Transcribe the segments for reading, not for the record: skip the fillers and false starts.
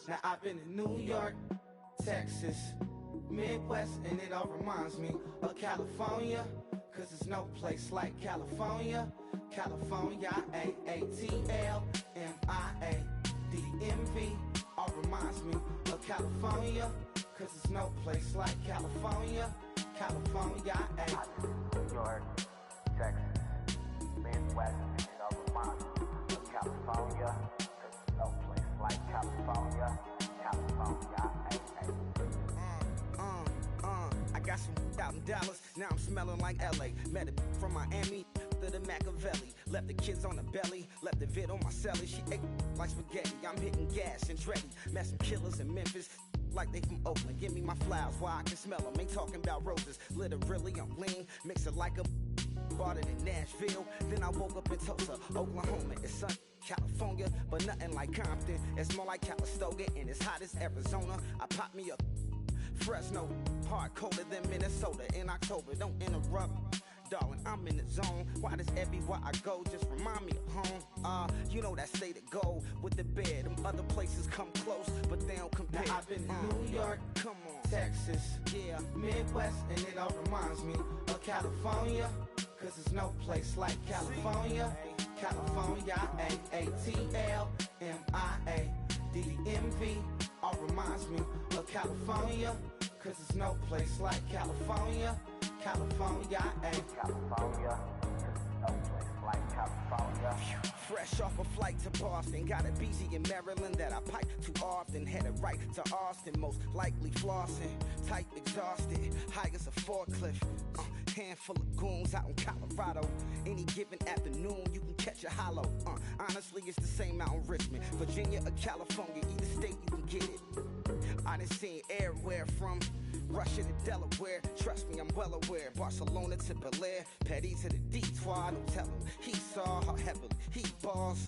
Now I've been in New York, Texas, Midwest, and it all reminds me of California, cause there's no place like California. California, A-A-T-L-M-I-A-D-D-M-V, all reminds me of California, cause there's no place like California. California, New York, Texas, Midwest, and it all reminds me of California, cause there's no place like California. California, I got some out in Dallas, now I'm smelling like LA. Met a from Miami to the Machiavelli. Left the kids on the belly, left the vid on my celly. She ate like spaghetti, I'm hitting gas and Dreddy. Met some killers in Memphis, like they from Oakland. Give me my flowers while I can smell them. Ain't talking about roses. Literally, I'm lean. Mix it like a bought it in Nashville. Then I woke up in Tulsa, Oklahoma. It's sun, California, but nothing like Compton. It's more like Calistoga, and it's hot as Arizona. I pop me up Fresno, hard colder than Minnesota in October. Don't interrupt. Darling, I'm in the zone. Why does everywhere I go just remind me of home? You know that state of gold with the bed. Them other places come close, but they don't compare. Now I've been in New York, come on, Texas, yeah, Midwest, and it all reminds me of California. Cause there's no place like California. California, A-A-T-L-M-I-A-D-D-M-V. All reminds me of California. Cause there's no place like California. California, California, no place like California. Fresh off a flight to Boston, got a BZ in Maryland that I pipe too often. Headed right to Austin, most likely flossing. Tight, exhausted, high as a forklift. Handful of goons out in Colorado. Any given afternoon, you can catch a hollow. Honestly, it's the same out in Richmond, Virginia or California. Either state, you can get it. I done seen everywhere from Russia to Delaware. Trust me, I'm well aware. Barcelona to Bel Air, Petty to the Detroit. Don't tell him he saw how heavily he balls.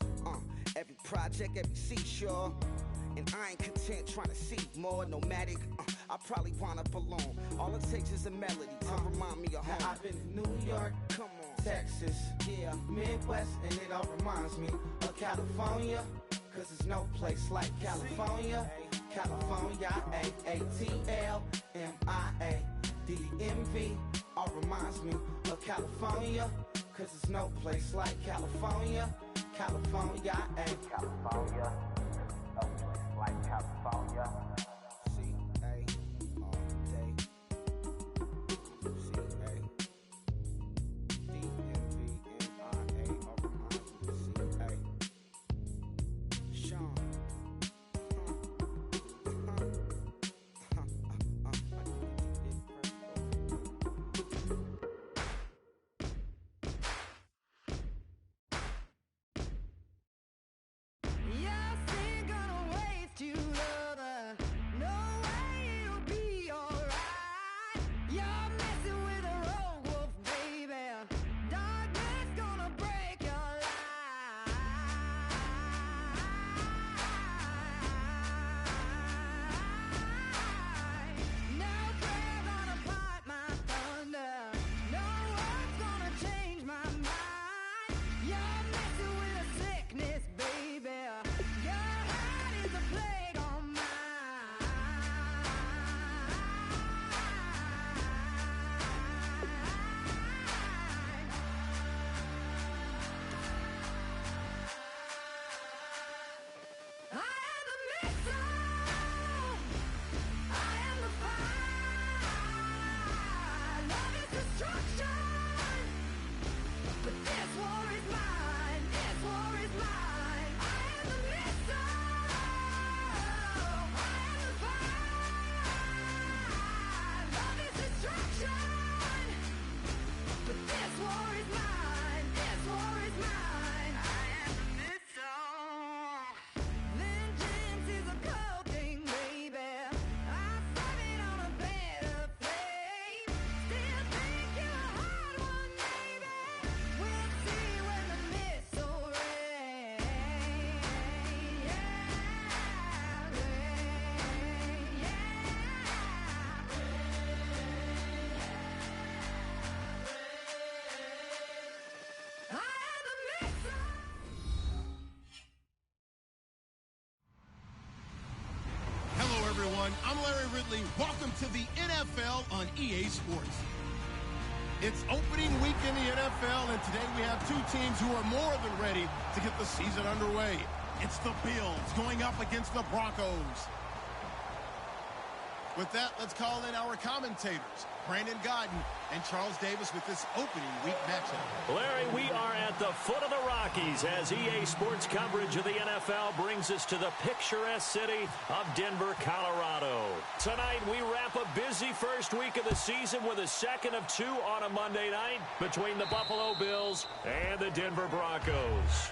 Every project, every seashore. And I ain't content trying to see more nomadic. I probably wind up alone. All it takes is a melody to remind me of home. Now I've been in New York, come on, Texas, yeah, Midwest, and it all reminds me of California. Cause there's no place like California. California, A-A-T-L-M-I-A-D-D-M-V. All reminds me of California. Cause there's no place like California. California, California. No place like California. C-A all day. C-A D-M-V-M-I-A all reminds me of C-A. Sean. everyone. I'm Larry Ridley. Welcome to the NFL on EA Sports. It's opening week in the NFL, and today we have two teams who are more than ready to get the season underway. It's the Bills going up against the Broncos. With that, let's call in our commentators, Brandon Godden and Charles Davis, with this opening week matchup. Larry, we are at the foot of the Rockies as EA Sports coverage of the NFL brings us to the picturesque city of Denver, Colorado. Tonight, we wrap a busy first week of the season with a second of two on a Monday night between the Buffalo Bills and the Denver Broncos.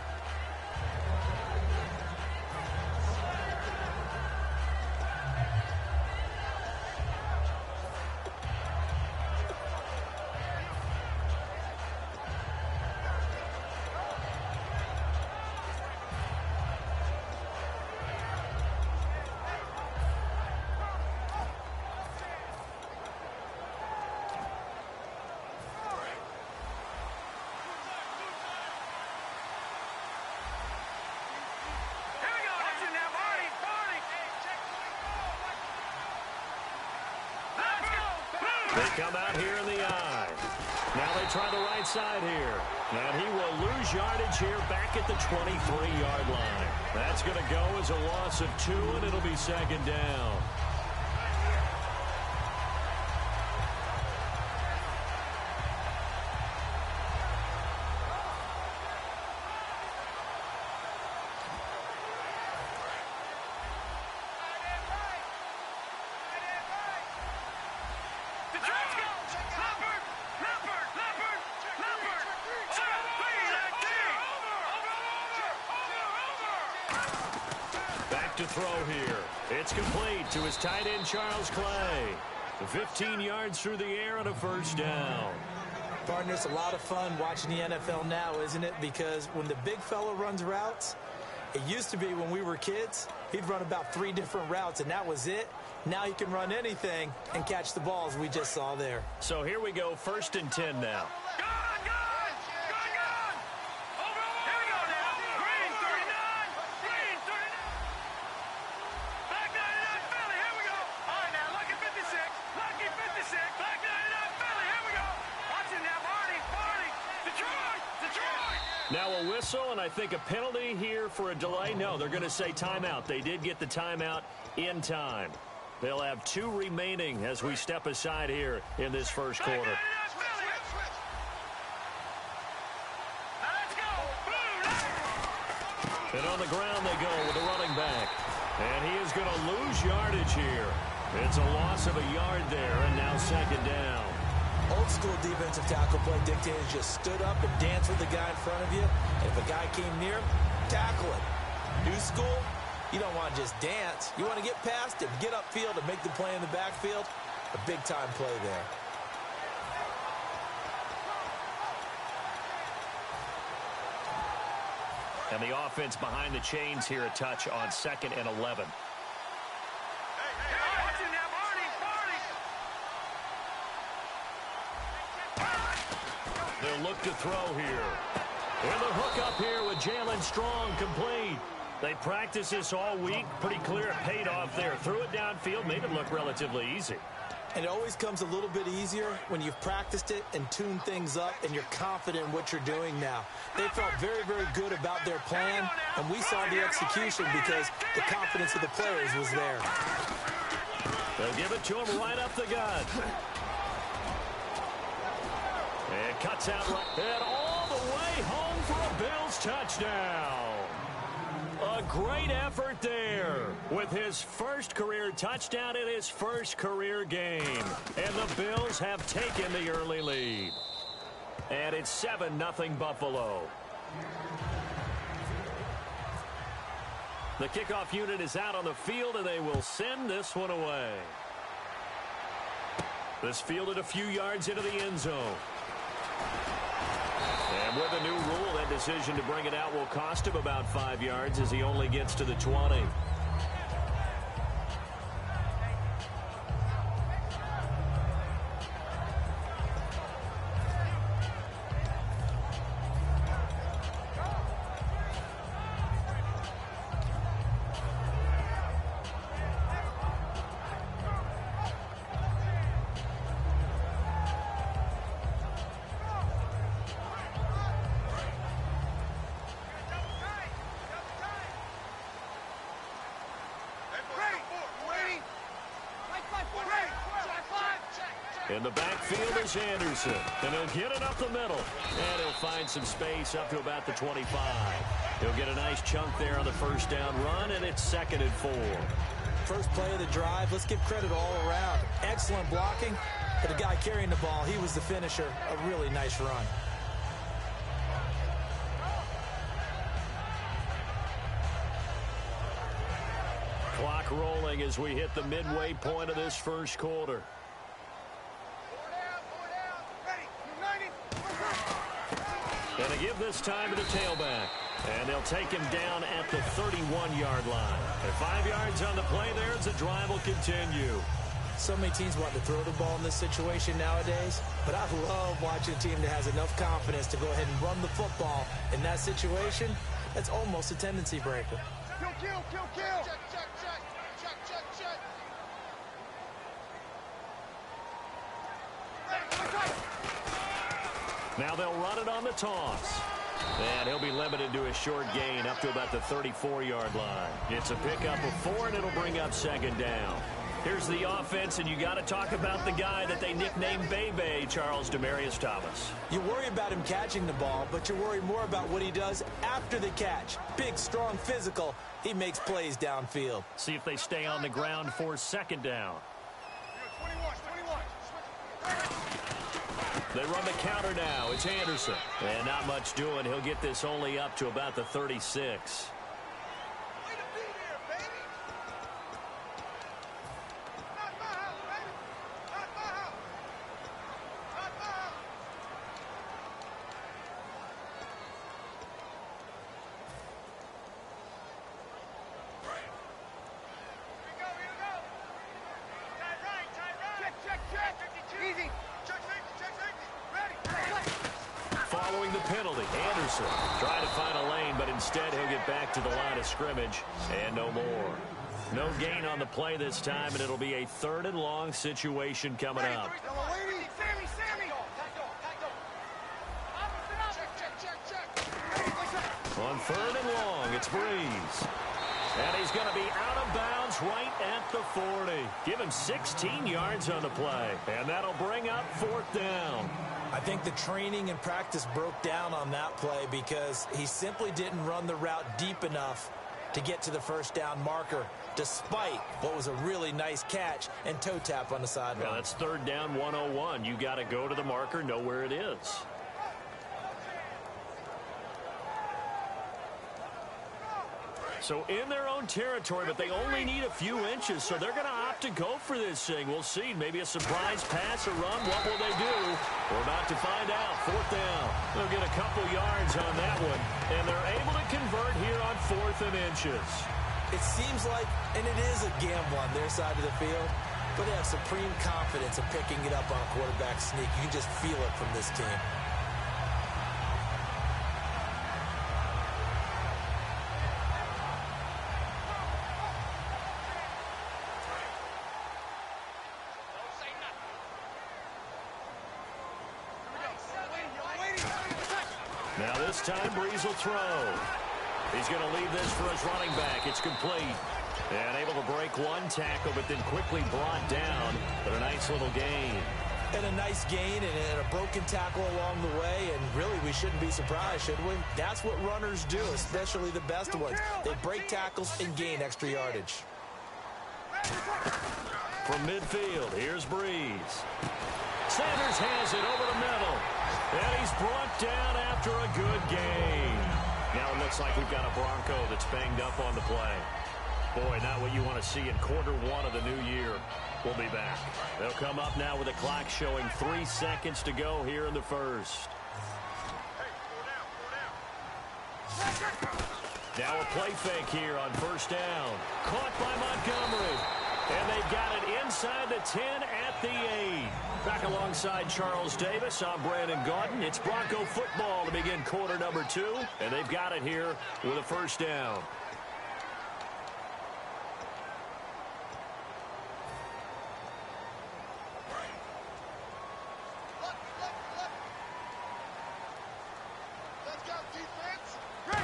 They come out here in the eye. Now they try the right side here. And he will lose yardage here back at the 23-yard line. That's going to go as a loss of 2, and it'll be second down. To throw here. It's complete to his tight end, Charles Clay. 15 yards through the air and a first down. Partner, it's a lot of fun watching the NFL now, isn't it? Because when the big fella runs routes, it used to be when we were kids, he'd run about 3 different routes, and that was it. Now he can run anything and catch the balls we just saw there. So here we go, 1st and 10 now. Now a whistle, and I think a penalty here for a delay. No, they're going to say timeout. They did get the timeout in time. They'll have 2 remaining as we step aside here in this first quarter. And on the ground they go with the running back. And he is going to lose yardage here. It's a loss of a yard there, and now second down. Old school defensive tackle play dictated just stood up and danced with the guy in front of you. And if a guy came near, tackle him. New school, you don't want to just dance. You want to get past him, get upfield, and make the play in the backfield. A big-time play there. And the offense behind the chains here a touch on 2nd and 11. They'll look to throw here. And the hook up here with Jalen Strong complete. They practiced this all week. Pretty clear it paid off there. Threw it downfield, made it look relatively easy. And it always comes a little bit easier when you've practiced it and tuned things up and you're confident in what you're doing now. They felt very, very good about their plan, and we saw the execution because the confidence of the players was there. They'll give it to him right up the gut. And cuts out right, and all the way home for a Bills touchdown. A great effort there with his first career touchdown in his first career game. And the Bills have taken the early lead. And it's 7-0 Buffalo. The kickoff unit is out on the field, and they will send this one away. This fielded a few yards into the end zone. And with a new rule, that decision to bring it out will cost him about 5 yards as he only gets to the 20. In the backfield is Anderson, and he'll get it up the middle, and he'll find some space up to about the 25. He'll get a nice chunk there on the first down run, and it's 2nd and 4. First play of the drive, let's give credit all around. Excellent blocking, but the guy carrying the ball, he was the finisher. A really nice run. Clock rolling as we hit the midway point of this first quarter. And they give this time to the tailback. And they'll take him down at the 31-yard line. And 5 yards on the play there as the drive will continue. So many teams want to throw the ball in this situation nowadays, but I love watching a team that has enough confidence to go ahead and run the football. In that situation, that's almost a tendency breaker. Kill. Check. Now they'll run it on the toss. And he'll be limited to a short gain up to about the 34-yard line. It's a pickup of 4, and it'll bring up second down. Here's the offense, and you got to talk about the guy that they nicknamed Bebe, Charles Demaryius Thomas. You worry about him catching the ball, but you worry more about what he does after the catch. Big, strong, physical. He makes plays downfield. See if they stay on the ground for second down. They run the counter now. It's Anderson. And not much doing. He'll get this only up to about the 36. Following the penalty, Anderson trying to find a lane, but instead he'll get back to the line of scrimmage and no more. No gain on the play this time, and it'll be a 3rd and long situation coming up. On 3rd and long, it's Breeze. And he's going to be out of bounds right at the 40. Give him 16 yards on the play, and that'll bring up 4th down. I think the training and practice broke down on that play because he simply didn't run the route deep enough to get to the first down marker, despite what was a really nice catch and toe tap on the sideline. Yeah, that's 3rd down 101. You got to go to the marker, know where it is. So in their own territory, but they only need a few inches, so they're going to opt to go for this thing. We'll see. Maybe a surprise pass or run. What will they do? We're about to find out. 4th down. They'll get a couple yards on that one, and they're able to convert here on 4th and inches. It seems like, and it is a gamble on their side of the field, but they have supreme confidence in picking it up on a quarterback sneak. You can just feel it from this team. Now this time, Breeze will throw. He's going to leave this for his running back. It's complete. And able to break one tackle, but then quickly brought down. But a nice little gain. And a nice gain and a broken tackle along the way. And really, we shouldn't be surprised, should we? That's what runners do, especially the best ones. They break tackles and gain extra yardage. From midfield, here's Breeze. Sanders has it over the middle. And he's brought down after a good gain. Now it looks like we've got a Bronco that's banged up on the play. Boy, not what you want to see in quarter 1 of the new year. We'll be back. They'll come up now with a clock showing 3 seconds to go here in the first. Now a play fake here on 1st down. Caught by Montgomery. And they've got it inside the 10 at the 8. Back alongside Charles Davis, I'm Brandon Gaudin. It's Bronco football to begin quarter number 2. And they've got it here with a 1st down.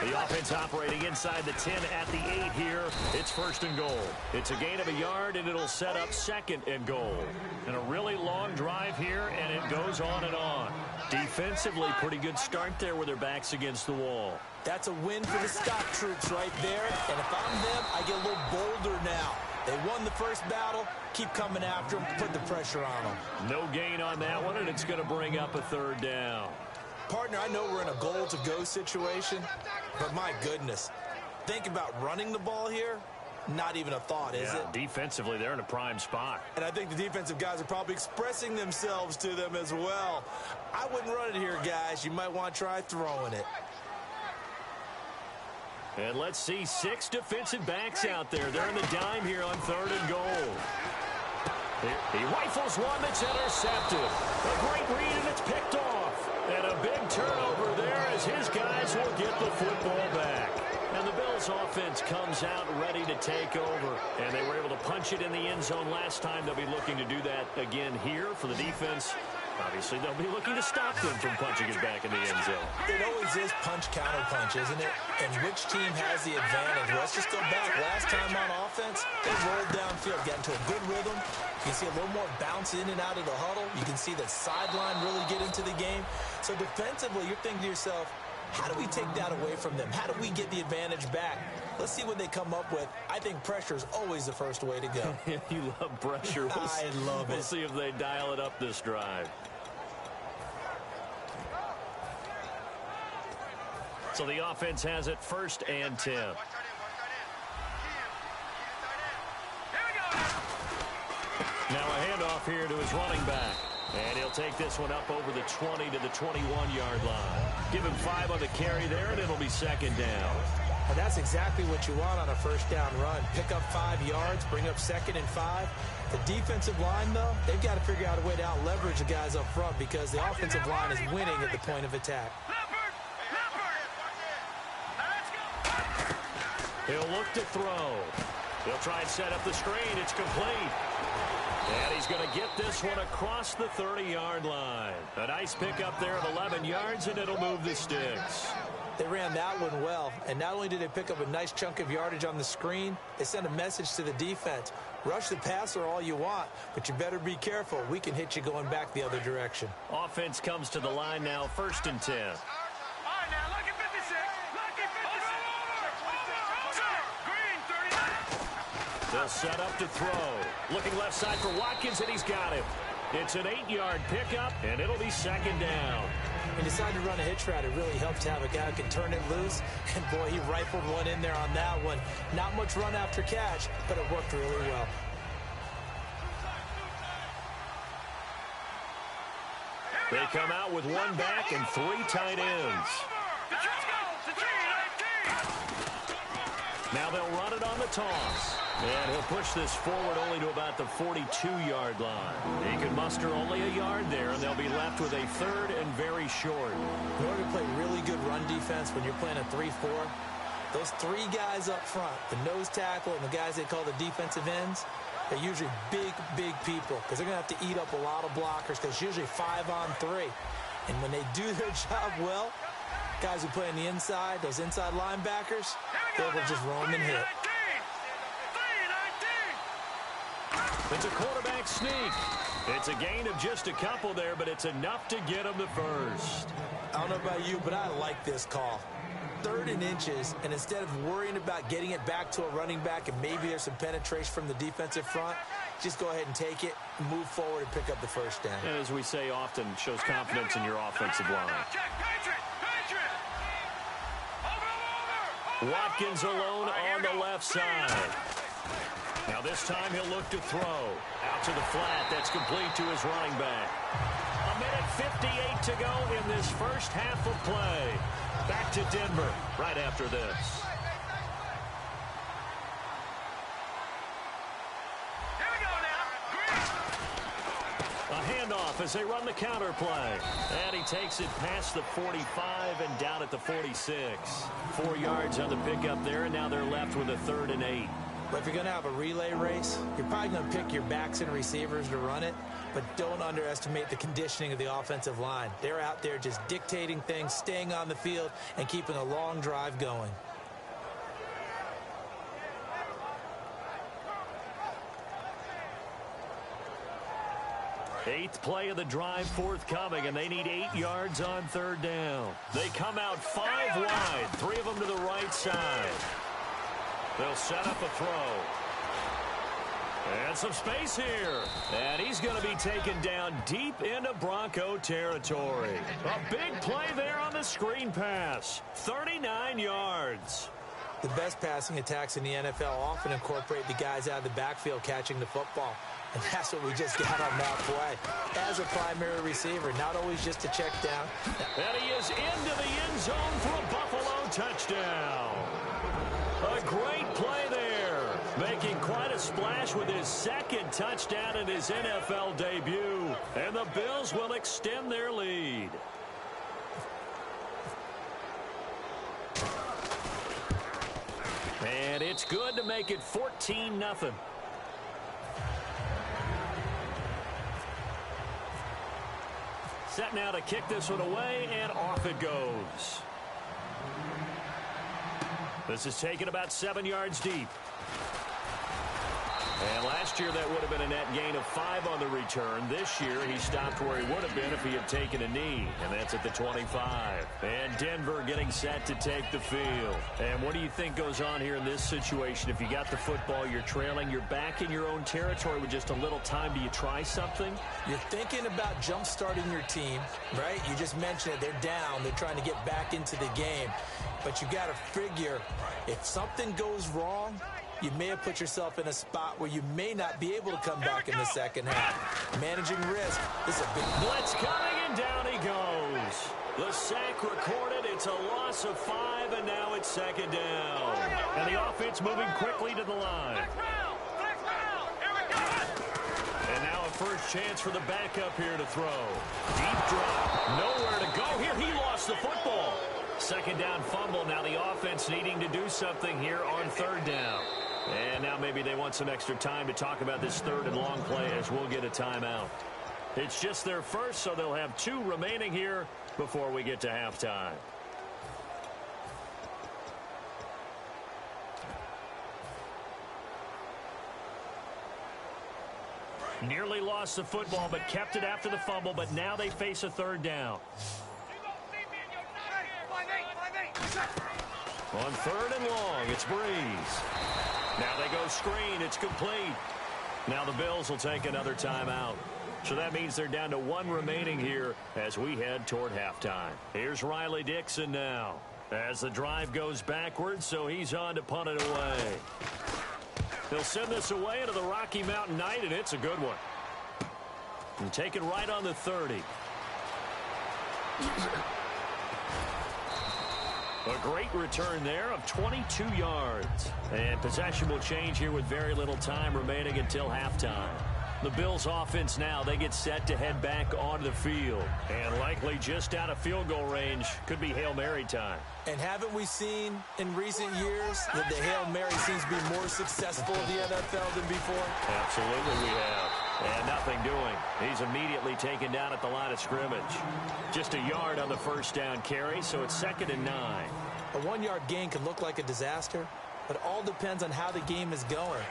The offense operating inside the 10 at the 8 here. It's 1st and goal. It's a gain of a yard, and it'll set up 2nd and goal. And a really long drive here, and it goes on and on. Defensively, pretty good start there with their backs against the wall. That's a win for the stock troops right there. And if I'm them, I get a little bolder now. They won the first battle. Keep coming after them. Put the pressure on them. No gain on that one, and it's going to bring up a 3rd down. Partner, I know we're in a goal-to-go situation, but my goodness, think about running the ball here. Not even a thought, is it? Defensively, they're in a prime spot. And I think the defensive guys are probably expressing themselves to them as well. I wouldn't run it here, guys. You might want to try throwing it. And let's see 6 defensive backs out there. They're in the dime here on 3rd and goal. He rifles one that's intercepted. A great read, and it's picked off. And a big turnover there as his guys will get the football back. And the Bills offense comes out ready to take over. And they were able to punch it in the end zone last time. They'll be looking to do that again here for the defense. Obviously, they'll be looking to stop them from punching it back in the end zone. It always is punch-counter-punch, isn't it? And which team has the advantage? Let's just go back. Last time on offense, they rolled downfield, got into a good rhythm. You can see a little more bounce in and out of the huddle. You can see the sideline really get into the game. So defensively, you're thinking to yourself, how do we take that away from them? How do we get the advantage back? Let's see what they come up with. I think pressure is always the first way to go. You love pressure. I love it. We'll see if they dial it up this drive. So the offense has it 1st and 10. Now a handoff here to his running back. And he'll take this one up over the 20 to the 21-yard line. Give him 5 on the carry there, and it'll be 2nd down. And that's exactly what you want on a 1st down run. Pick up 5 yards, bring up 2nd and 5. The defensive line, though, they've got to figure out a way to out-leverage the guys up front because the offensive line is winning at the point of attack. He'll look to throw. He'll try and set up the screen. It's complete. And he's going to get this one across the 30-yard line. A nice pickup there of 11 yards, and it'll move the sticks. They ran that one well, and not only did they pick up a nice chunk of yardage on the screen, they sent a message to the defense. Rush the passer all you want, but you better be careful. We can hit you going back the other direction. Offense comes to the line now, 1st and 10. They'll set up to throw. Looking left side for Watkins, and he's got him. It's an 8-yard pickup, and it'll be 2nd down. He decided to run a hitch route. It really helps to have a guy who can turn it loose. And, boy, he rifled one in there on that one. Not much run after catch, but it worked really well. They come out with 1 back and 3 tight ends. Now they'll run it on the toss. And he'll push this forward only to about the 42-yard line. He can muster only a yard there, and they'll be left with a 3rd and very short. In order to play really good run defense when you're playing a 3-4, those 3 guys up front, the nose tackle and the guys they call the defensive ends, they're usually big people because they're going to have to eat up a lot of blockers because it's usually 5 on 3. And when they do their job well, guys who play on the inside, those inside linebackers, they will just roam and hit. It's a quarterback sneak. It's a gain of just a couple there, but it's enough to get him the 1st. I don't know about you, but I like this call. 3rd and inches, and instead of worrying about getting it back to a running back and maybe there's some penetration from the defensive front, just go ahead and take it, move forward, and pick up the 1st down. And as we say often, shows confidence in your offensive line. Watkins alone on the left side. Now this time he'll look to throw. Out to the flat. That's complete to his running back. 1:58 to go in this first half of play. Back to Denver right after this. Here we go now. A handoff as they run the counter play. And he takes it past the 45 and down at the 46. 4 yards on the pickup there, and now they're left with a 3rd and 8. But if you're going to have a relay race, you're probably going to pick your backs and receivers to run it, but don't underestimate the conditioning of the offensive line. They're out there just dictating things, staying on the field, and keeping a long drive going. Eighth play of the drive forthcoming, and they need 8 yards on 3rd down. They come out 5 wide, 3 of them to the right side. They'll set up a throw. And some space here. And he's going to be taken down deep into Bronco territory. A big play there on the screen pass. 39 yards. The best passing attacks in the NFL often incorporate the guys out of the backfield catching the football. And that's what we just got on that play. As a primary receiver, not always just a check down. And he is into the end zone for a Buffalo touchdown. A great play there, making quite a splash with his 2nd touchdown in his NFL debut. And the Bills will extend their lead. And it's good to make it 14-0. Set now to kick this one away, and off it goes. This is taken about 7 yards deep. And last year that would have been a net gain of 5 on the return. This year he stopped where he would have been if he had taken a knee. And that's at the 25. And Denver getting set to take the field. And what do you think goes on here in this situation? If you got the football, you're trailing, you're back in your own territory with just a little time. Do you try something? You're thinking about jump-starting your team, right? You just mentioned it. They're down. They're trying to get back into the game. But you got to figure if something goes wrong, you may have put yourself in a spot where you may not be able to come back in the second half. Managing risk is a big blitz coming, and down he goes. The sack recorded. It's a loss of 5, and now it's second down. And the offense moving quickly to the line. And now a first chance for the backup here to throw. Deep drop. Nowhere to go here. He lost the football. Second down fumble. Now the offense needing to do something here on third down. And now maybe they want some extra time to talk about this third and long play as we'll get a timeout. It's just their first, so they'll have 2 remaining here before we get to halftime. Nearly lost the football, but kept it after the fumble, but now they face a third down. On third and long, it's Breeze. Now they go screen. It's complete. Now the Bills will take another timeout. So that means they're down to 1 remaining here as we head toward halftime. Here's Riley Dixon now as the drive goes backwards, so he's on to punt it away. He'll send this away into the Rocky Mountain Night, and it's a good one. And take it right on the 30. A great return there of 22 yards. And possession will change here with very little time remaining until halftime. The Bills offense now, they get set to head back onto the field. And likely just out of field goal range. Could be Hail Mary time. And haven't we seen in recent years that the Hail Mary seems to be more successful in the NFL than before? Absolutely we have. And nothing doing. He's immediately taken down at the line of scrimmage. Just a yard on the first down carry, so it's 2nd and 9. A 1-yard gain can look like a disaster, but it all depends on how the game is going.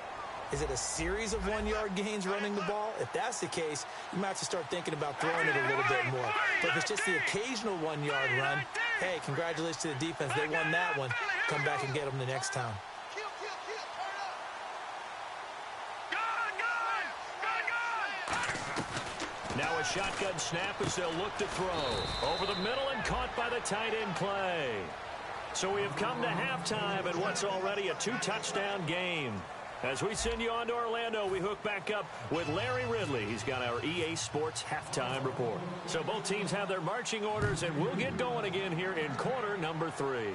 Is it a series of 1-yard gains running the ball? If that's the case, you might have to start thinking about throwing it a little bit more. But if it's just the occasional 1-yard run, hey, congratulations to the defense. They won that one. Come back and get them the next time. Now a shotgun snap as they'll look to throw. Over the middle and caught by the tight end Clay. So we have come to halftime in what's already a 2-touchdown game. As we send you on to Orlando, we hook back up with Larry Ridley. He's got our EA Sports halftime report. So both teams have their marching orders, and we'll get going again here in quarter number 3.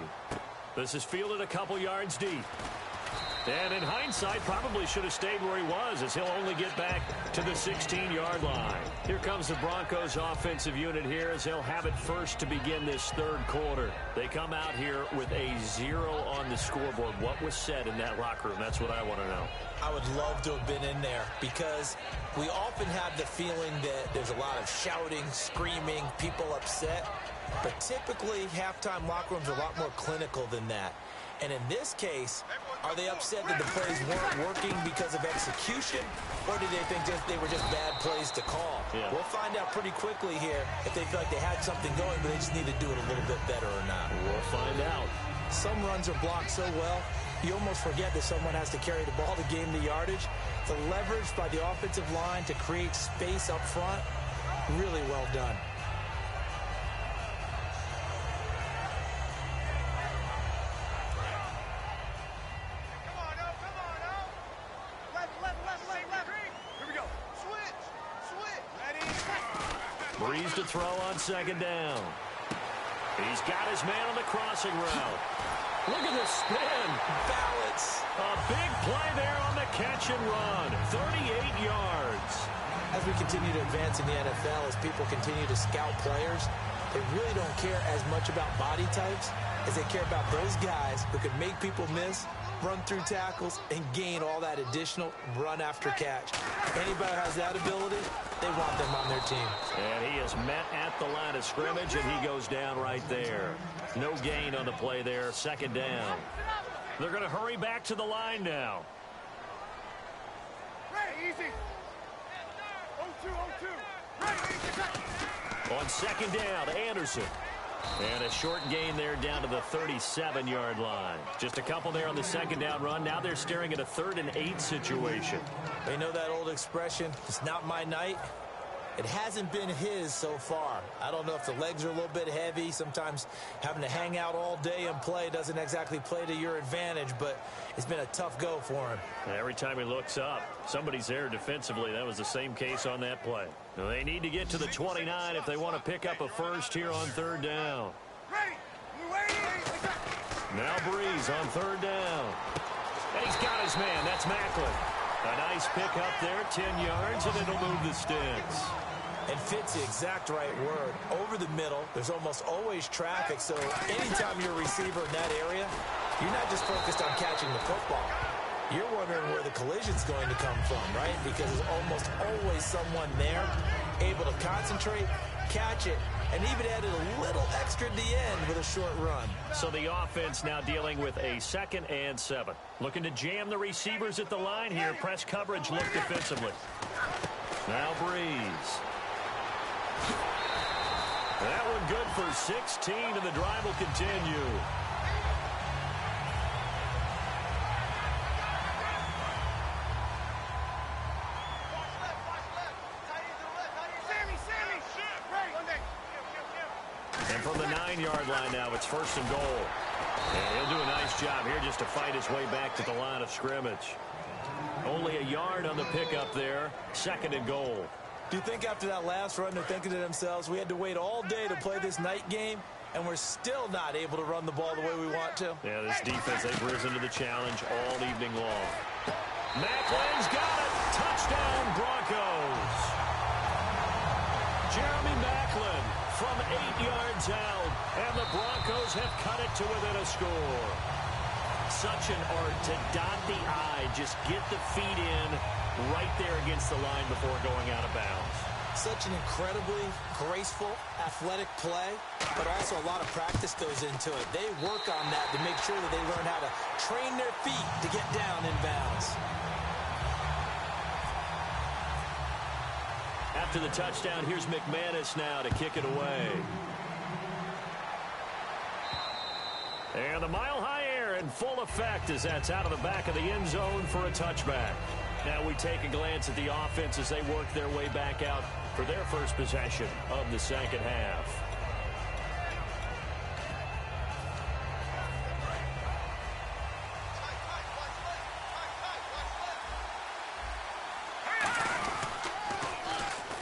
This is fielded a couple yards deep. And in hindsight, probably should have stayed where he was, as he'll only get back to the 16-yard line. Here comes the Broncos offensive unit here as they'll have it first to begin this third quarter. They come out here with a 0 on the scoreboard. What was said in that locker room? That's what I want to know. I would love to have been in there because we often have the feeling that there's a lot of shouting, screaming, people upset. But typically, halftime locker rooms are a lot more clinical than that. And in this case, are they upset that the plays weren't working because of execution, or do they think they were just bad plays to call? Yeah. We'll find out pretty quickly here if they feel like they had something going, but they just need to do it a little bit better or not. We'll find out. Some runs are blocked so well, you almost forget that someone has to carry the ball to gain the yardage. The leverage by the offensive line to create space up front, really well done. Breeze to throw on second down. He's got his man on the crossing route. Look at the spin. Balance. A big play there on the catch and run. 38 yards. As we continue to advance in the NFL, as people continue to scout players, they really don't care as much about body types as they care about those guys who can make people miss run through tackles, and gain all that additional run after catch. Anybody who has that ability, they want them on their team. And he is met at the line of scrimmage, and he goes down right there. No gain on the play there, second down. They're going to hurry back to the line now. Easy. 0-2. On second down, Anderson. And a short gain there down to the 37-yard line. Just a couple there on the second down run. Now they're staring at a 3rd and 8 situation. They know that old expression, it's not my night. It hasn't been his so far. I don't know if the legs are a little bit heavy. Sometimes having to hang out all day and play doesn't exactly play to your advantage, but it's been a tough go for him. Every time he looks up, somebody's there defensively. That was the same case on that play. Now they need to get to the 29 if they want to pick up a first here on 3rd down. Now Breeze on 3rd down. And he's got his man. That's Macklin. A nice pick up there, 10 yards, and it'll move the sticks. And fits the exact right word. Over the middle, there's almost always traffic, so anytime you're a receiver in that area, you're not just focused on catching the football. You're wondering where the collision's going to come from, right? Because there's almost always someone there able to concentrate, catch it, and even added a little extra at the end with a short run. So the offense now dealing with a 2nd and 7. Looking to jam the receivers at the line here. Press coverage look defensively. Now Breeze. That one good for 16, and the drive will continue. And from the 9-yard line now, it's 1st and goal. And he'll do a nice job here just to fight his way back to the line of scrimmage. Only a yard on the pickup there, 2nd and goal. Do you think after that last run they're thinking to themselves, we had to wait all day to play this night game, and we're still not able to run the ball the way we want to? Yeah, this defense, they've risen to the challenge all evening long. Macklin's got it. Touchdown, Broncos. Jeremy Macklin from 8 yards out, and the Broncos have cut it to within a score. Such an art to dot the I, just get the feet in right there against the line before going out of bounds. Such an incredibly graceful, athletic play, but also a lot of practice goes into it. They work on that to make sure that they learn how to train their feet to get down in bounds. After the touchdown, here's McManus now to kick it away. And the mile-high air in full effect as that's out of the back of the end zone for a touchback. Now we take a glance at the offense as they work their way back out for their first possession of the second half.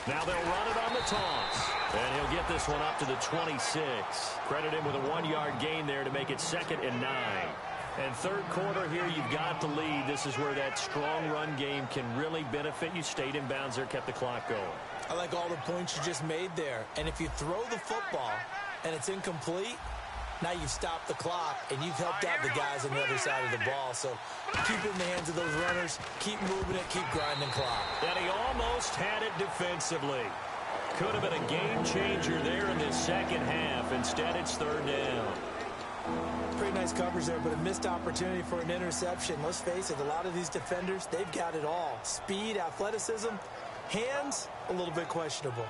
Now they'll run it on the toss. And he'll get this one up to the 26. Credit him with a 1-yard gain there to make it 2nd and 9. And 3rd quarter here, you've got the lead. This is where that strong run game can really benefit you. Stayed in bounds there, kept the clock going. I like all the points you just made there. And if you throw the football and it's incomplete, now you've stopped the clock and you've helped out the guys on the other side of the ball. So keep it in the hands of those runners. Keep moving it. Keep grinding clock. And he almost had it defensively. Could have been a game changer there in this second half. Instead, it's 3rd down. Pretty nice coverage there, but a missed opportunity for an interception. Let's face it, a lot of these defenders, they've got it all. Speed, athleticism, hands, a little bit questionable.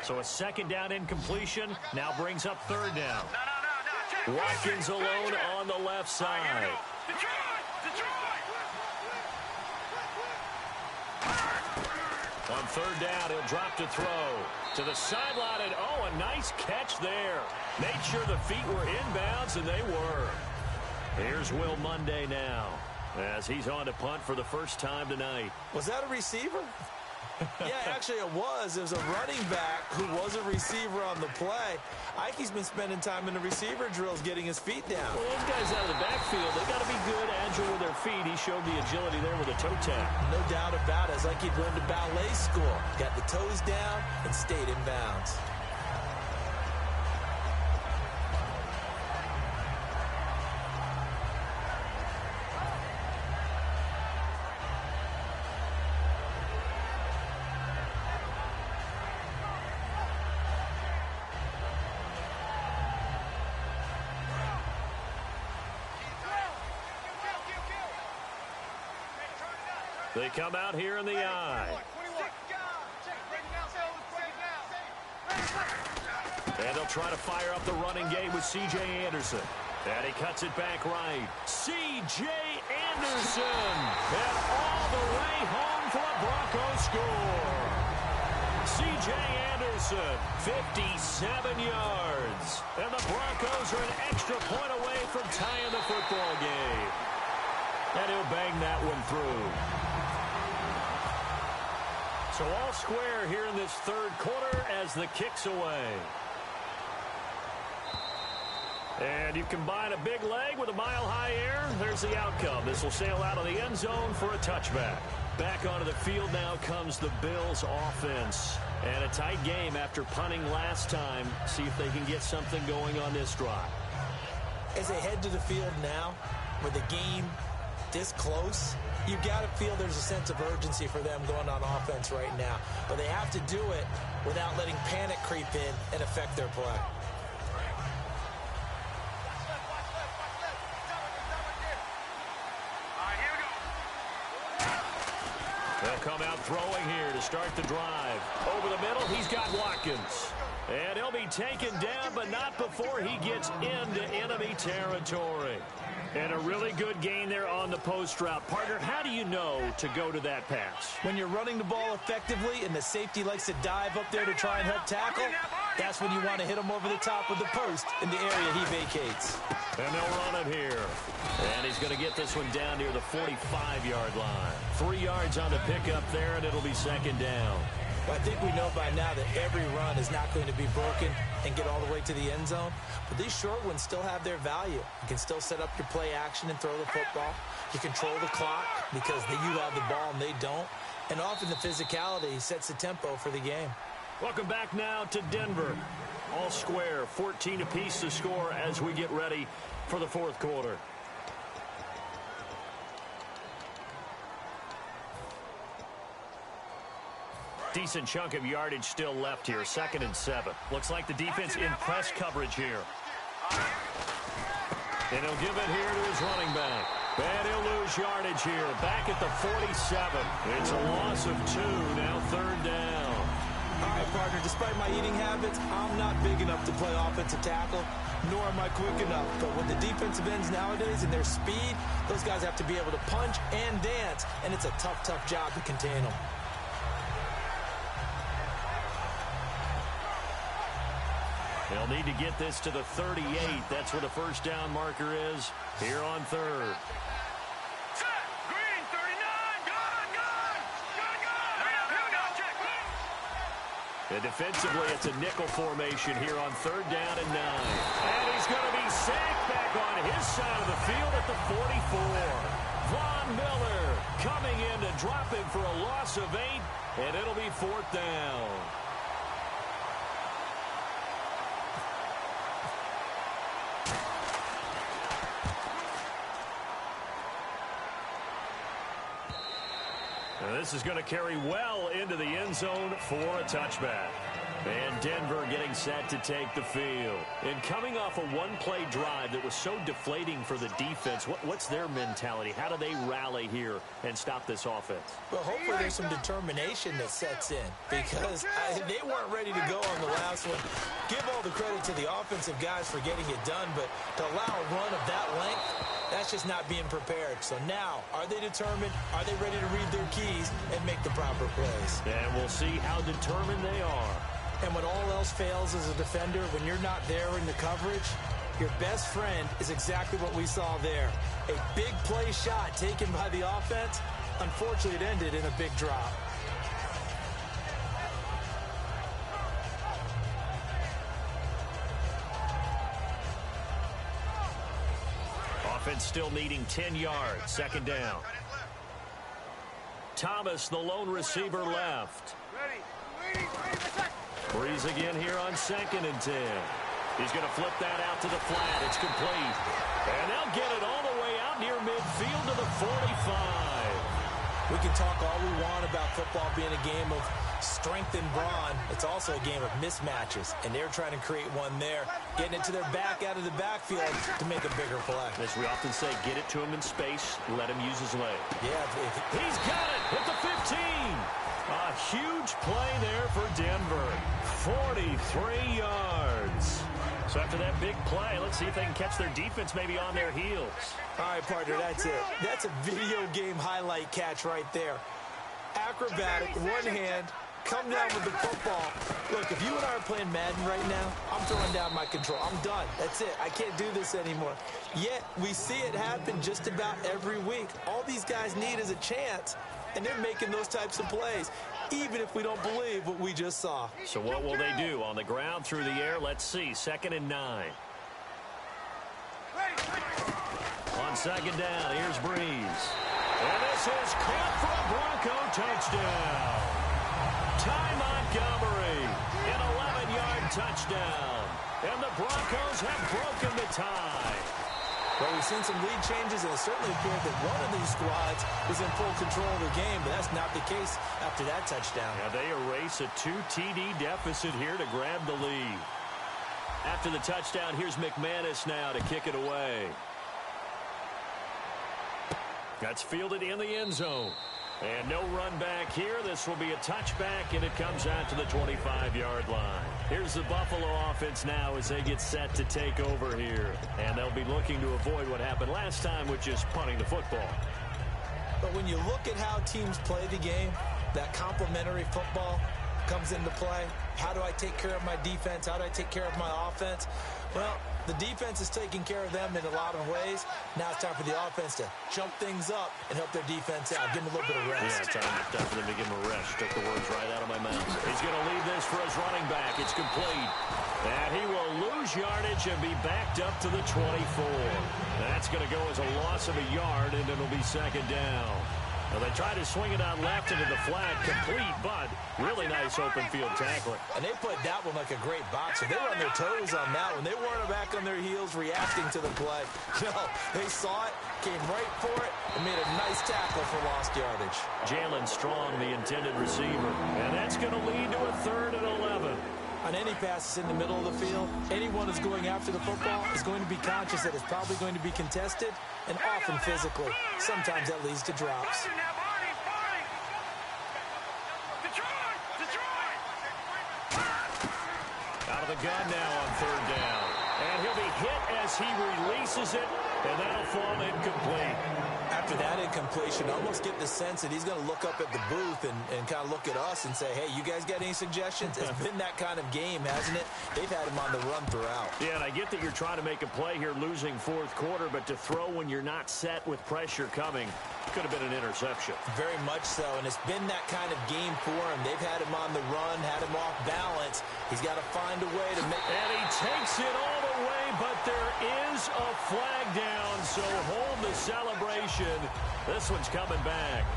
So a 2nd down incompletion now brings up 3rd down. Watkins alone on the left side. On 3rd down, he'll drop to throw. To the sideline, and oh, a nice catch there. Made sure the feet were inbounds, and they were. Here's Will Monday now, as he's on to punt for the first time tonight. Was that a receiver? Yeah, actually it was. It was a running back who was a receiver on the play. Ikey's been spending time in the receiver drills getting his feet down. Well, those guys out of the backfield, they got to be good, agile with their feet. He showed the agility there with a toe tap. No doubt about it. It's like he'd learned to ballet school. Got the toes down and stayed in bounds. They come out here in the I. And they'll try to fire up the running game with C.J. Anderson. And he cuts it back right. C.J. Anderson. And all the way home for a Broncos score. C.J. Anderson, 57 yards. And the Broncos are an extra point away from tying the football game. And he'll bang that one through. So all square here in this third quarter as the kick's away. And you combine a big leg with a mile-high air, there's the outcome. This will sail out of the end zone for a touchback. Back onto the field now comes the Bills offense. And a tight game after punting last time. See if they can get something going on this drive. As they head to the field now, with the game this close, you got to feel there's a sense of urgency for them going on offense right now. But they have to do it without letting panic creep in and affect their play. They'll come out throwing here to start the drive. Over the middle, he's got Watkins. And he'll be taken down, but not before he gets into enemy territory. And a really good gain there on the post route. Partner, how do you know to go to that pass? When you're running the ball effectively and the safety likes to dive up there to try and help tackle, that's when you want to hit him over the top with the post in the area he vacates. And they'll run it here. And he's going to get this one down near the 45-yard line. 3 yards on the pickup there, and it'll be second down. Well, I think we know by now that every run is not going to be broken and get all the way to the end zone. But these short ones still have their value. You can still set up your play action and throw the football. You control the clock because you have the ball and they don't. And often the physicality sets the tempo for the game. Welcome back now to Denver. All square, 14 apiece to score as we get ready for the fourth quarter. Decent chunk of yardage still left here. 2nd and 7. Looks like the defense in press coverage here. And he'll give it here to his running back. And he'll lose yardage here. Back at the 47. It's a loss of 2. Now 3rd down. All right, partner, despite my eating habits, I'm not big enough to play offensive tackle, nor am I quick enough. But with the defensive ends nowadays and their speed, those guys have to be able to punch and dance, and it's a tough, tough job to contain them. They'll need to get this to the 38. That's where the first down marker is here on 3rd. And defensively, it's a nickel formation here on 3rd down and 9. And he's going to be sacked back on his side of the field at the 44. Von Miller coming in to drop him for a loss of 8, and it'll be 4th down. This is going to carry well into the end zone for a touchback. And Denver getting set to take the field. And coming off a one-play drive that was so deflating for the defense, what's their mentality? How do they rally here and stop this offense? Well, hopefully there's some determination that sets in because they weren't ready to go on the last one. Give all the credit to the offensive guys for getting it done, but to allow a run of that length, that's just not being prepared. So now, are they determined? Are they ready to read their keys and make the proper plays? And we'll see how determined they are. And when all else fails as a defender, when you're not there in the coverage, your best friend is exactly what we saw there. A big play shot taken by the offense. Unfortunately, it ended in a big drop. Offense still needing 10 yards. 2nd down. Thomas, the lone receiver, left. Breeze again here on 2nd and 10. He's going to flip that out to the flat. It's complete. And they'll get it all the way out near midfield to the 45. We can talk all we want about football being a game of strength and brawn. It's also a game of mismatches, and they're trying to create one there, getting it to their back out of the backfield to make a bigger play. As we often say, get it to him in space, let him use his leg. Yeah, he's got it at the 15. A huge play there for Denver. 43 yards. So after that big play, let's see if they can catch their defense maybe on their heels. All right, partner, that's it. That's a video game highlight catch right there. Acrobatic, one hand, come down with the football. Look, if you and I are playing Madden right now, I'm throwing down my control. I'm done. That's it. I can't do this anymore. Yet, we see it happen just about every week. All these guys need is a chance, and they're making those types of plays, even if we don't believe what we just saw. So what will they do? On the ground, through the air? Let's see. 2nd and 9. On 2nd down, here's Breeze. And this is caught for a Bronco touchdown. Ty Montgomery, an 11-yard touchdown. And the Broncos have broken the tie. Well, we've seen some lead changes, and it certainly appeared that one of these squads was in full control of the game, but that's not the case after that touchdown. Yeah, they erase a 2 TD deficit here to grab the lead. After the touchdown, here's McManus now to kick it away. That's fielded in the end zone. And no run back here. This will be a touchback, and it comes out to the 25-yard line. Here's the Buffalo offense now as they get set to take over here. And they'll be looking to avoid what happened last time, which is punting the football. But when you look at how teams play the game, that complementary football comes into play. How do I take care of my defense? How do I take care of my offense? Well, the defense is taking care of them in a lot of ways. Now it's time for the offense to jump things up and help their defense out. Give them a little bit of rest. Yeah, time for them to give him a rest. Took the words right out of my mouth. He's going to leave this for his running back. It's complete. And he will lose yardage and be backed up to the 24. That's going to go as a loss of a yard, and it'll be 2nd down. Well, they tried to swing it out left into the flat, complete, but really nice open field tackling. And they played that one like a great boxer. They were on their toes on that one. They weren't back on their heels reacting to the play. No, they saw it, came right for it, and made a nice tackle for lost yardage. Jalen Strong, the intended receiver. And that's going to lead to a 3rd and 11. On any passes in the middle of the field, anyone who's going after the football is going to be conscious that it's probably going to be contested, and often physically. Sometimes that leads to drops. Out of the gun now on 3rd down. And he'll be hit as he releases it, and that'll fall incomplete. After that incompletion, I almost get the sense that he's going to look up at the booth and kind of look at us and say, hey, you guys got any suggestions? It's been that kind of game, hasn't it? They've had him on the run throughout. Yeah, and I get that you're trying to make a play here losing 4th quarter, but to throw when you're not set with pressure coming could have been an interception. Very much so, and it's been that kind of game for him. They've had him on the run, had him off balance. He's got to find a way to make... And he takes it all the way, but there is a flag down, so hold the celebration. This one's coming back.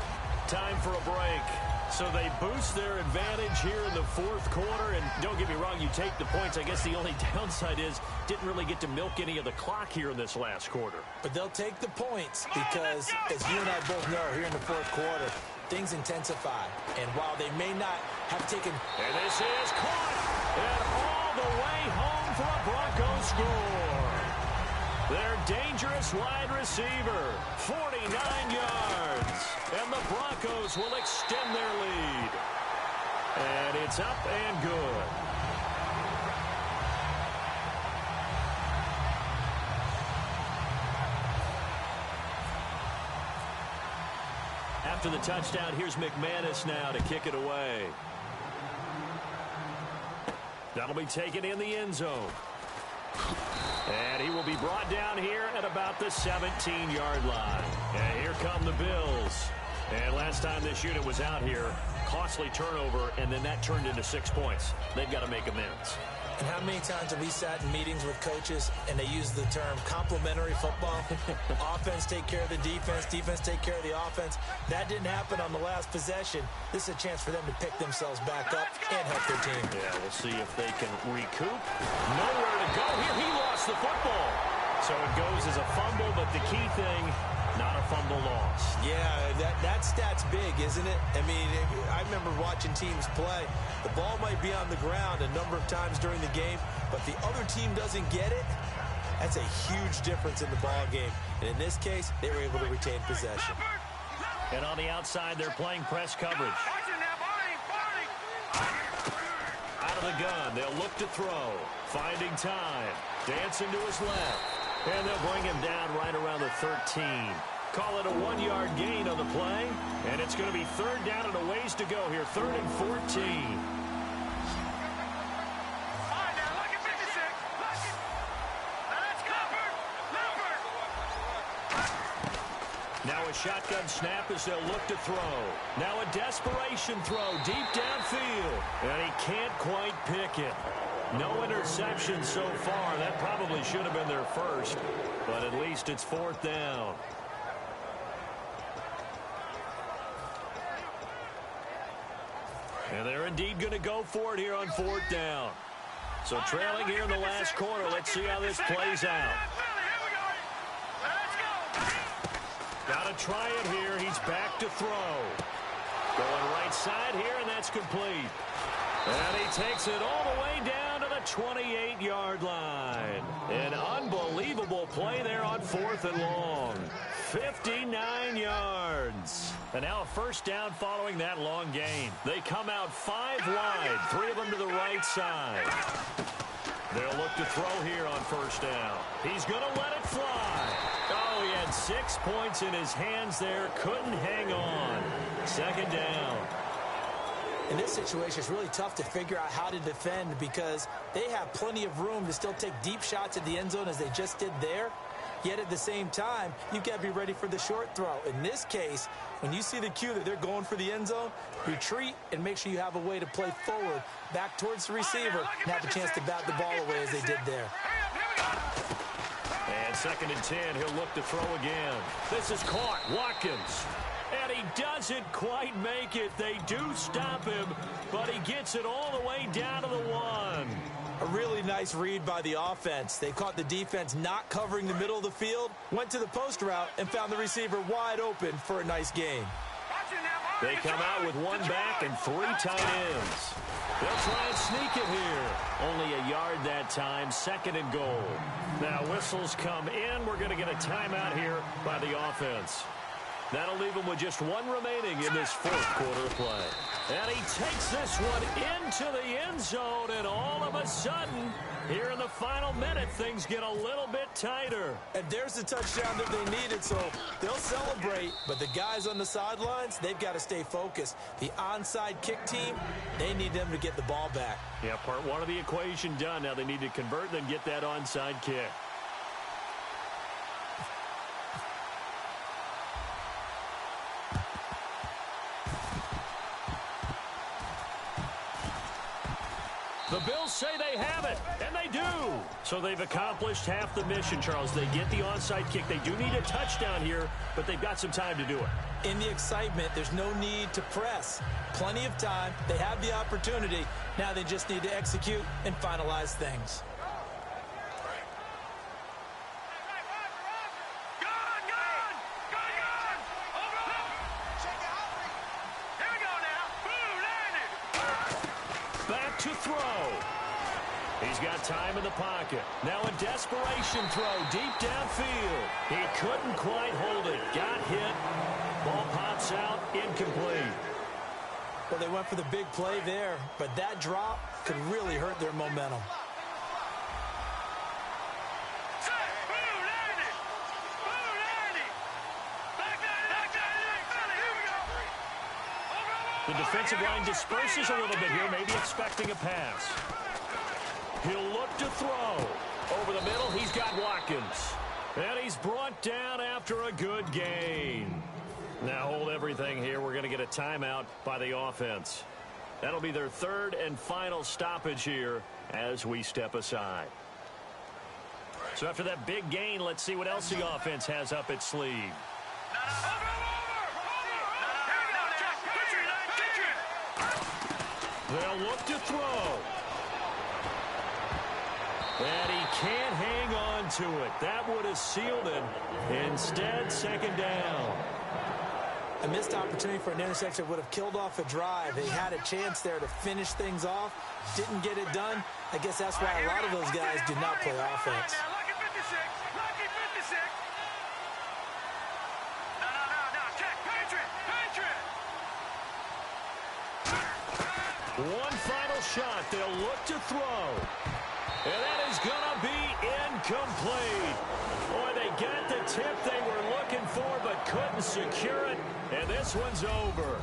Time for a break. So they boost their advantage here in the 4th quarter. And don't get me wrong, you take the points. I guess the only downside is didn't really get to milk any of the clock here in this last quarter. But they'll take the points because, as you and I both know, here in the 4th quarter, things intensify. And while they may not have taken... And this is caught. And all the way home for a Broncos score. Their dangerous wide receiver, 49 yards. And the Broncos will extend their lead. And it's up and good. After the touchdown, here's McManus now to kick it away. That'll be taken in the end zone. And he will be brought down here at about the 17-yard line. And here come the Bills. And last time this unit was out here, costly turnover, and then that turned into 6 points. They've got to make amends. And how many times have we sat in meetings with coaches and they use the term complementary football? Offense take care of the defense, defense take care of the offense. That didn't happen on the last possession. This is a chance for them to pick themselves back up and help their team. Yeah, we'll see if they can recoup. Nowhere to go here. He lost the football. So it goes as a fumble, but the key thing, Not a fumble loss. Yeah, that stat's big, isn't it? I mean, I remember watching teams play. The ball might be on the ground a number of times during the game, but the other team doesn't get it. That's a huge difference in the ball game. And in this case, they were able to retain possession. And on the outside, they're playing press coverage. Out of the gun, they'll look to throw. Finding time. Dancing to his left. And they'll bring him down right around the 13. Call it a 1-yard gain on the play. And it's going to be third down and a ways to go here. 3rd and 14. Now a shotgun snap as they'll look to throw. Now a desperation throw deep downfield. And he can't quite pick it. No interception so far. That probably should have been their first. But at least it's 4th down. And they're indeed going to go for it here on 4th down. So trailing here in the last quarter. Let's see how this plays out. Got to try it here. He's back to throw. Going right side here, and that's complete. And he takes it all the way down to the 28-yard line. An unbelievable play there on 4th and long. 59 yards. And now a first down following that long gain. They come out 5 wide, 3 of them to the right side. They'll look to throw here on first down. He's going to let it fly. Oh, he had 6 points in his hands there. Couldn't hang on. 2nd down. In this situation, it's really tough to figure out how to defend because they have plenty of room to still take deep shots at the end zone as they just did there. Yet at the same time, you've got to be ready for the short throw. In this case, when you see the cue that they're going for the end zone, retreat and make sure you have a way to play forward, back towards the receiver, and have a chance to bat the ball away as they did there. And 2nd and 10, he'll look to throw again. This is caught. Watkins. And he doesn't quite make it. They do stop him, but he gets it all the way down to the 1. A really nice read by the offense. They caught the defense not covering the middle of the field, went to the post route, and found the receiver wide open for a nice gain. They come out with 1 back and 3 tight ends. They'll try and sneak it here. Only a yard that time, 2nd and goal. Now whistles come in. We're going to get a timeout here by the offense. That'll leave him with just 1 remaining in this 4th quarter of play. And he takes this one into the end zone, and all of a sudden, here in the final minute, things get a little bit tighter. And there's the touchdown that they needed, so they'll celebrate. But the guys on the sidelines, they've got to stay focused. The onside kick team, they need them to get the ball back. Yeah, part 1 of the equation done. Now they need to convert and then get that onside kick. The Bills say they have it, and they do. So they've accomplished half the mission, Charles. They get the onside kick. They do need a touchdown here, but they've got some time to do it. In the excitement, there's no need to press. Plenty of time. They have the opportunity. Now they just need to execute and finalize things. To throw. He's got time in the pocket. Now a desperation throw deep downfield. He couldn't quite hold it. Got hit. Ball pops out. Incomplete. Well, they went for the big play there, but that drop could really hurt their momentum. The defensive line disperses a little bit here, maybe expecting a pass. He'll look to throw. Over the middle, he's got Watkins. And he's brought down after a good gain. Now hold everything here. We're going to get a timeout by the offense. That'll be their 3rd and final stoppage here as we step aside. So after that big gain, let's see what else the offense has up its sleeve. They'll look to throw. And he can't hang on into it. That would have sealed it. Instead, second down. A missed opportunity for an interception would have killed off a drive. They had a chance there to finish things off. Didn't get it done. I guess that's why a lot of those guys do not play offense. Lucky 56. Lucky 56. No. Check. Patriot. One final shot. They'll look to throw. And that is going to be incomplete. Boy, they got the tip they were looking for but couldn't secure it. And this one's over.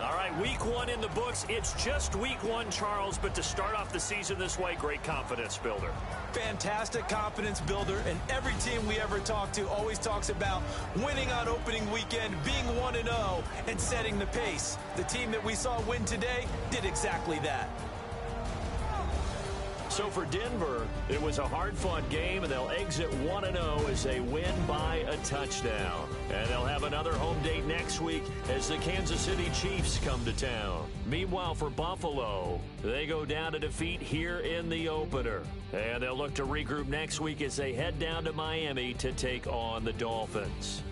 All right, week one in the books. It's just week one, Charles, but to start off the season this way, great confidence builder. Fantastic confidence builder, and every team we ever talk to always talks about winning on opening weekend, being 1-0, and setting the pace. The team that we saw win today did exactly that. So for Denver, it was a hard-fought game, and they'll exit 1-0 as they win by a touchdown. And they'll have another home date next week as the Kansas City Chiefs come to town. Meanwhile, for Buffalo, they go down to defeat here in the opener. And they'll look to regroup next week as they head down to Miami to take on the Dolphins.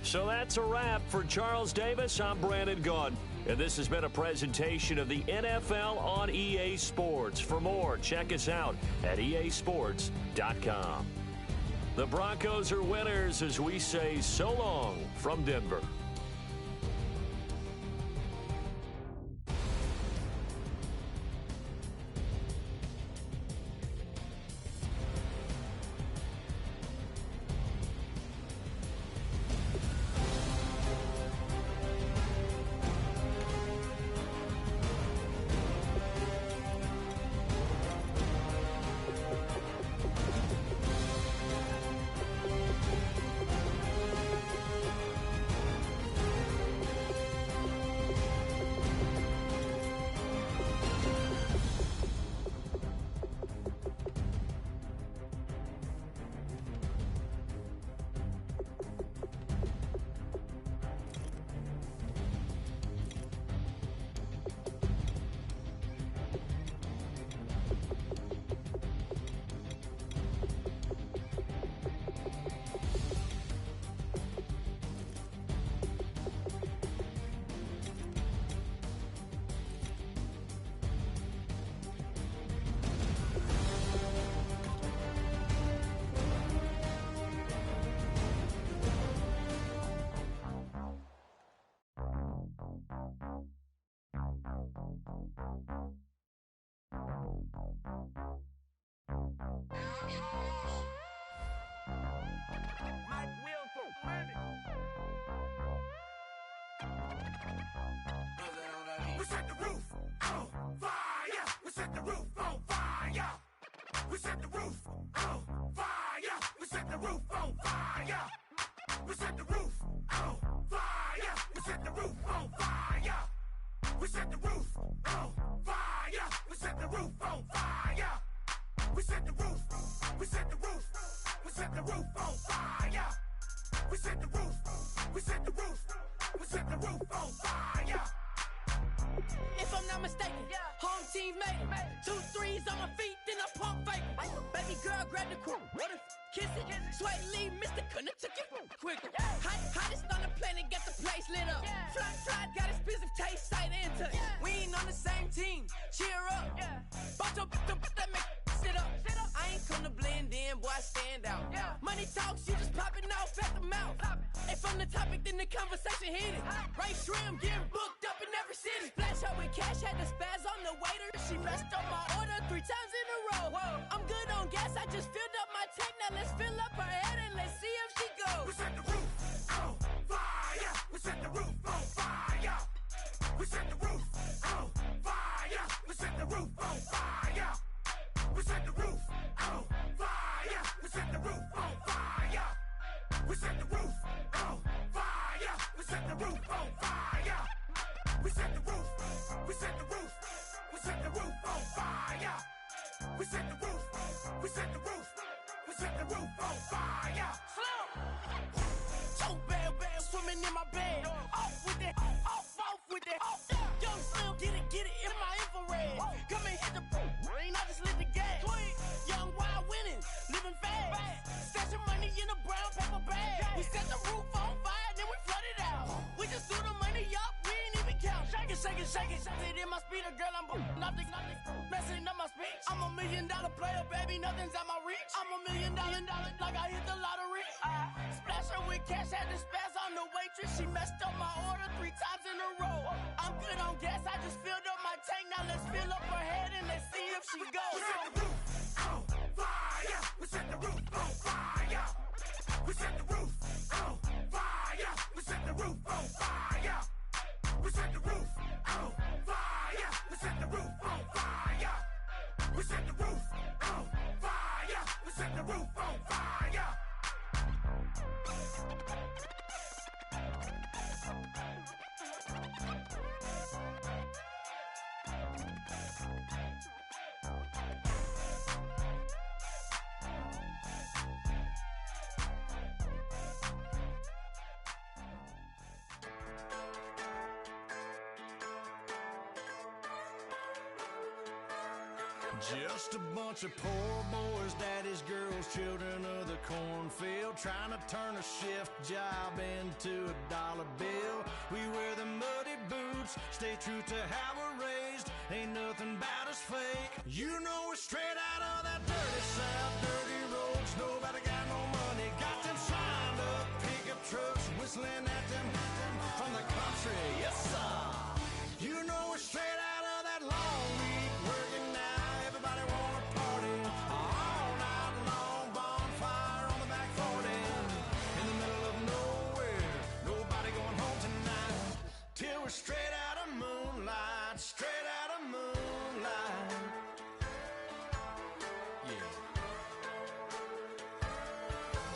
So that's a wrap. For Charles Davis, I'm Brandon Gaudin. And this has been a presentation of the NFL on EA Sports. For more, check us out at easports.com. The Broncos are winners as we say so long from Denver. We set the roof on fire. We set the roof on fire. We set the roof on fire. We set the roof on fire. We set the roof on fire. We set the roof on fire. We set the roof on fire. We set the roof on fire. We set the roof. We set the roof. We set the roof on fire. We set the roof. We set the roof. We set the roof on fire. If I'm not mistaken, home team made it. 2 3s on my feet, then I pump fake. Baby girl, grab the crew. Kiss it, sweat leave, Mr. Couldn't took it quicker. Hottest on the planet, get the place lit up. Fly, got expensive taste, sight into it. We ain't on the same team, cheer up. Bunch of that make sit up. I ain't come to blend in, boy, I stand out. Money talks, you just popping off at the mouth. If I'm the topic, then the conversation heated. Right shrimp, getting booked up in every city. Splash her with cash, had the spaz on the waiter. She messed up my order 3 times in a row. I'm good on gas, I just filled up my tank. Now let's fill up her head and let's see if she goes. We set the roof on fire. We set the roof on fire. We set the roof on fire. We set the roof on fire. We set the roof on fire. We set the roof on fire. We set the roof on fire. We set the roof on fire. We set the roof. We set the roof. We set the roof on fire. We set the roof. We set the roof. We set the roof on fire. So bad, swimming in my bed. Off with it, off with it. Young Slim, get it in my infrared. Come and hit the rain, I just lit the gas. Young Wild winning, We set the roof on fire, then we flood it out. We just threw the money up, we ain't even count. Shake it, shake it, shake it. Shake it in my speeder, girl, I'm nothing, messing up my speech. I'm $1 million player, baby, nothing's at my reach. I'm $1 million, like I hit the lottery. Splash her with cash, had to spaz on the waitress. She messed up my order 3 times in a row. I'm good on gas, I just filled up my tank. Now let's fill up her head and let's see if she goes. We set the roof on fire. We set the roof on fire. We set the roof on fire. We set the roof on fire. We set the roof on fire. We set the roof on fire. We set the roof on fire. We set the roof on fire. Just a bunch of poor boys, daddies, girls, children of the cornfield, trying to turn a shift job into a dollar bill. We wear the muddy boots, stay true to how we're raised. Ain't nothing about us fake. You know we're straight out of that dirty south, dirty roads. Nobody got no money, got them signed up pickup trucks, whistling at them from the country. Yes, sir. You know we're straight out of that long week, working now. Everybody wanna party all night long, bonfire on the back 40, in the middle of nowhere, nobody going home tonight, till we're straight out of moonlight, straight out of moonlight. Yeah.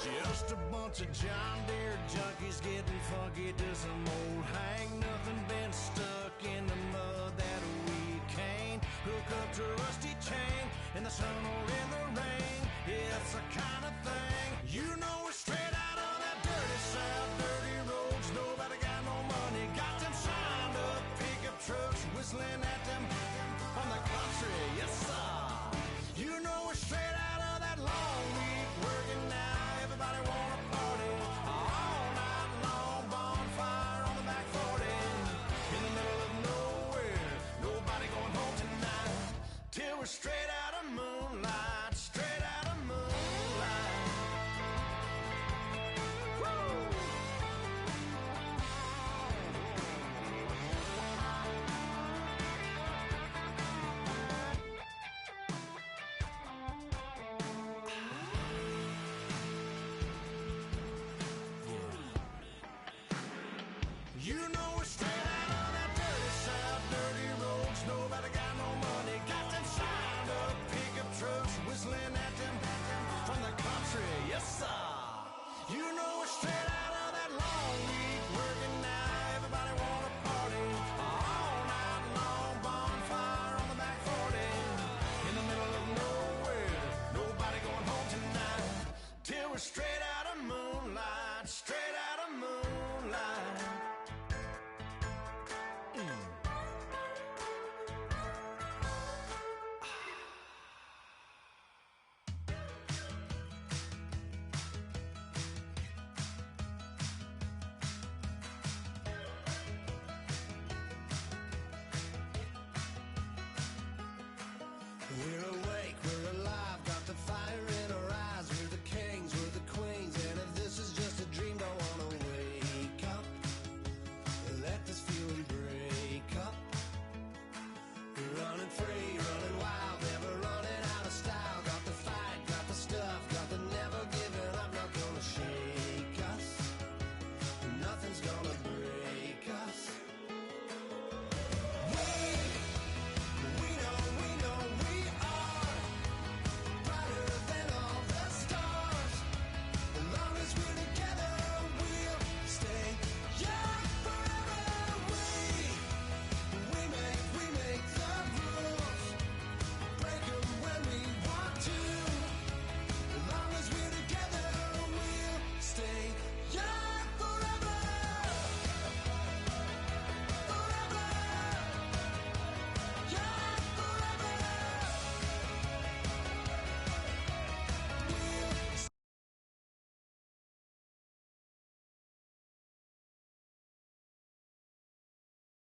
Just a bunch of John Deere junkies getting funky to some old hang, nothing been stuck in the mud that we can't hook up to a rusty chain in the sun or in the rain. Yeah, it's the kind of thing. You know we're straight out of that dirty south, dirty roads. Nobody got no money, got them signed up pickup trucks, whistling at them from the country. Yes, sir. You know we're straight out of that long week, working now. Everybody wanna party all night long, bonfire on the back 40, in the middle of nowhere, nobody going home tonight, till we're straight out of moonlight, straight out of moonlight. Woo! You know we're straight out of that dirty south, dirty roads. Nobody got no money, got them signed up pickup trucks, whistling at them from the country. Yes, sir. You know we're straight out of that long week, working now. Everybody wanna party all night long, bonfire on the back 40, in the middle of nowhere, nobody going home tonight, till we're straight out of moonlight, straight